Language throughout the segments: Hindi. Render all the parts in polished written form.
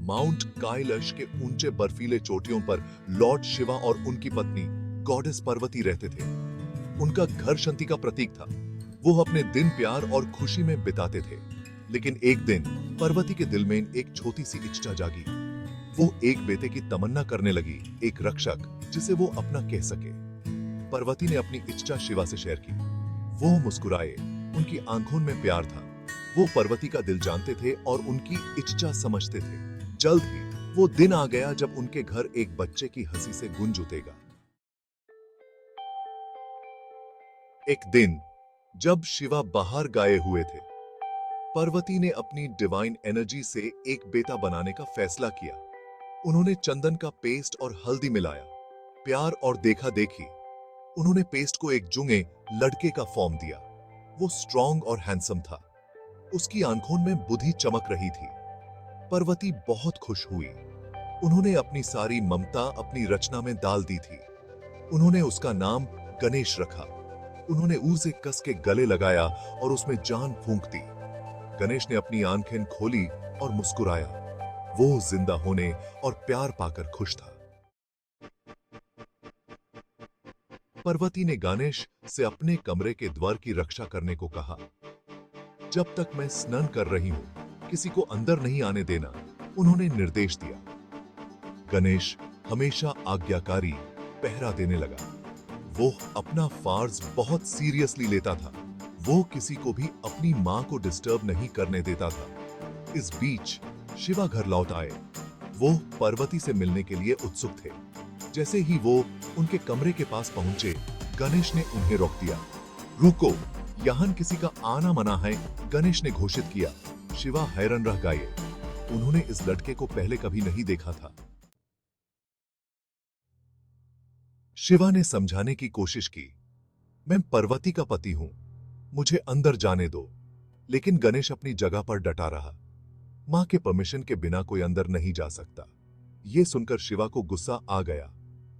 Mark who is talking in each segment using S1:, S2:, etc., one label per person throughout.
S1: माउंट काइलाश के ऊंचे बर्फीले चोटियों पर लॉर्ड शिवा और उनकी पत्नी गॉडेस पार्वती रहते थे। उनका घर शांति का प्रतीक था। वो अपने दिन प्यार और खुशी में बिताते थे। लेकिन एक दिन पार्वती के दिल में एक छोटी सी इच्छा जागी। वो एक बेटे की तमन्ना करने लगी, एक रक्षक जिसे वो अपना कह सके। पार्वती ने अपनी इच्छा शिवा से शेयर की। वो मुस्कुराए, उनकी आंखों में प्यार था। वो पार्वती का दिल जानते थे और उनकी इच्छा समझते थे। जल्द ही वो दिन आ गया जब उनके घर एक बच्चे की हंसी से गूंज उठेगा। एक दिन जब शिवा बाहर गए हुए थे, पार्वती ने अपनी डिवाइन एनर्जी से एक बेटा बनाने का फैसला किया। उन्होंने चंदन का पेस्ट और हल्दी मिलाया। प्यार और देखा देखी उन्होंने पेस्ट को एक जुंगे लड़के का फॉर्म दिया। वो स्ट्रॉन्ग और हैंडसम था। उसकी आंखों में बुद्धि चमक रही थी। पार्वती बहुत खुश हुई। उन्होंने अपनी सारी ममता अपनी रचना में डाल दी थी। उन्होंने उसका नाम गणेश रखा। उन्होंने उसे कस के गले लगाया और उसमें जान फूंक दी। गणेश ने अपनी आंखें खोली और मुस्कुराया। वो जिंदा होने और प्यार पाकर खुश था। पार्वती ने गणेश से अपने कमरे के द्वार की रक्षा करने को कहा। जब तक मैं स्नान कर रही हूं, किसी को अंदर नहीं आने देना, उन्होंने निर्देश दिया। गणेश हमेशा आज्ञाकारी पहरा देने लगा। वो अपना फर्ज बहुत सीरियसली लेता था। वो किसी को भी अपनी मां को डिस्टर्ब नहीं करने देता था। इस बीच शिवा घर लौट आए। वो पार्वती से मिलने के लिए उत्सुक थे। जैसे ही वो उनके कमरे के पास पहुंचे, गणेश ने उन्हें रोक दिया। रुको, यहां किसी का आना मना है, गणेश ने घोषित किया। शिवा हैरान रह गए। उन्होंने इस लड़के को पहले कभी नहीं देखा था। शिवा ने समझाने की कोशिश की, मैं पार्वती का पति हूं, मुझे अंदर जाने दो। लेकिन गणेश अपनी जगह पर डटा रहा। मां के परमिशन के बिना कोई अंदर नहीं जा सकता। यह सुनकर शिवा को गुस्सा आ गया।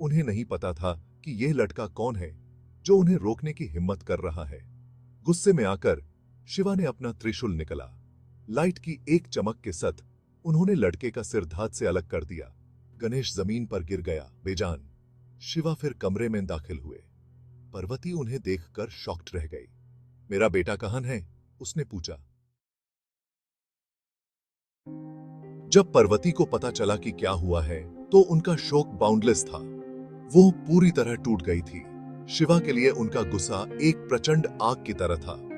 S1: उन्हें नहीं पता था कि यह लड़का कौन है जो उन्हें रोकने की हिम्मत कर रहा है। गुस्से में आकर शिवा ने अपना त्रिशूल निकाला। लाइट की एक चमक के साथ उन्होंने लड़के का सिर धात से अलग कर दिया। गणेश जमीन पर गिर गया बेजान। शिवा फिर कमरे में दाखिल हुए। पार्वती उन्हें देखकर शॉक्ड रह गई। मेरा बेटा कहां है? उसने पूछा। जब पार्वती को पता चला कि क्या हुआ है, तो उनका शोक बाउंडलेस था। वो पूरी तरह टूट गई थी। शिवा के लिए उनका गुस्सा एक प्रचंड आग की तरह था।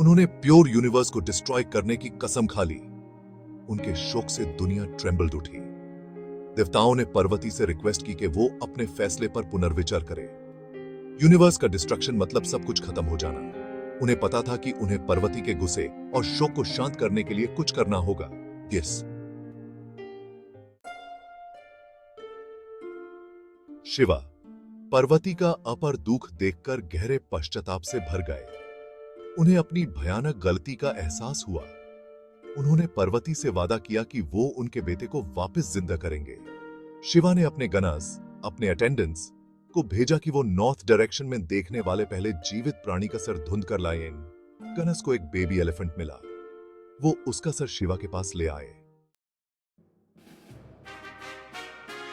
S1: उन्होंने प्योर यूनिवर्स को डिस्ट्रॉय करने की कसम खा ली। उनके शोक से दुनिया ट्रेम्बल्ड उठी। देवताओं ने पार्वती से रिक्वेस्ट की कि वो अपने फैसले पर पुनर्विचार करे। यूनिवर्स का डिस्ट्रक्शन मतलब सब कुछ खत्म हो जाना। उन्हें पता था कि उन्हें पार्वती के गुस्से और शोक को शांत करने के लिए कुछ करना होगा। यस। शिवा पार्वती का अपर दुख देखकर गहरे पश्चाताप से भर गए। उन्हें अपनी भयानक गलती का एहसास हुआ। उन्होंने पार्वती से वादा किया कि वो उनके बेटे को वापस जिंदा करेंगे। शिवा ने अपने गनर्स, अपने अटेंडेंट्स को भेजा कि वो नॉर्थ डायरेक्शन में देखने वाले पहले जीवित प्राणी का सर ढूंढ कर लाएं। गनर्स को एक बेबी एलिफेंट मिला। वो उसका सर शिवा के पास ले आए।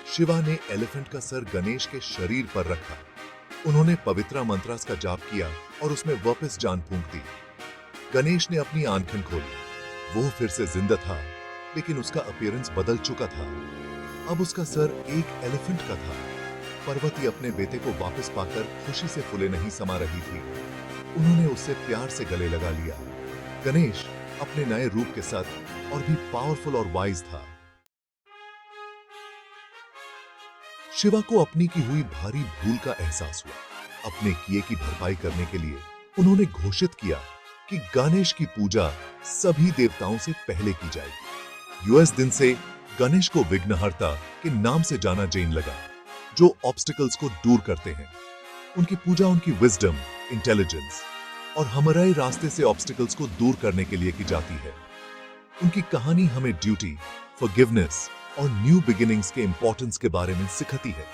S1: शिवा ने एलिफेंट का सर गणेश के शरीर पर रखा। उन्होंने पवित्र मंत्रास का जाप किया और उसमें वापस जान फूंक दी। गणेश ने अपनी आंखें खोली। वो फिर से जिंदा था, लेकिन उसका अपीयरेंस बदल चुका था। अब उसका सर एक एलिफेंट का था। पार्वती अपने बेटे को वापस पाकर खुशी से फूले नहीं समा रही थी। उन्होंने उससे प्यार से गले लगा लिया। गणेश अपने नए रूप के साथ और भी पावरफुल और वाइज था। शिवा को अपनी की हुई भारी भूल का एहसास हुआ। अपने किए की भरपाई करने के लिए उन्होंने घोषित किया कि गणेश की पूजा सभी देवताओं से पहले की जाएगी। यूएस दिन से गणेश को विघ्नहर्ता के नाम से जाना जाने लगा, जो ऑब्स्टिकल्स को दूर करते हैं। उनकी पूजा उनकी विजडम, इंटेलिजेंस और हमारे रास्ते से ऑब्स्टिकल्स को दूर करने के लिए की जाती है। उनकी कहानी हमें ड्यूटी, फॉरगिवनेस और न्यू बिगिनिंग्स के इंपॉर्टेंस के बारे में सिखाती है।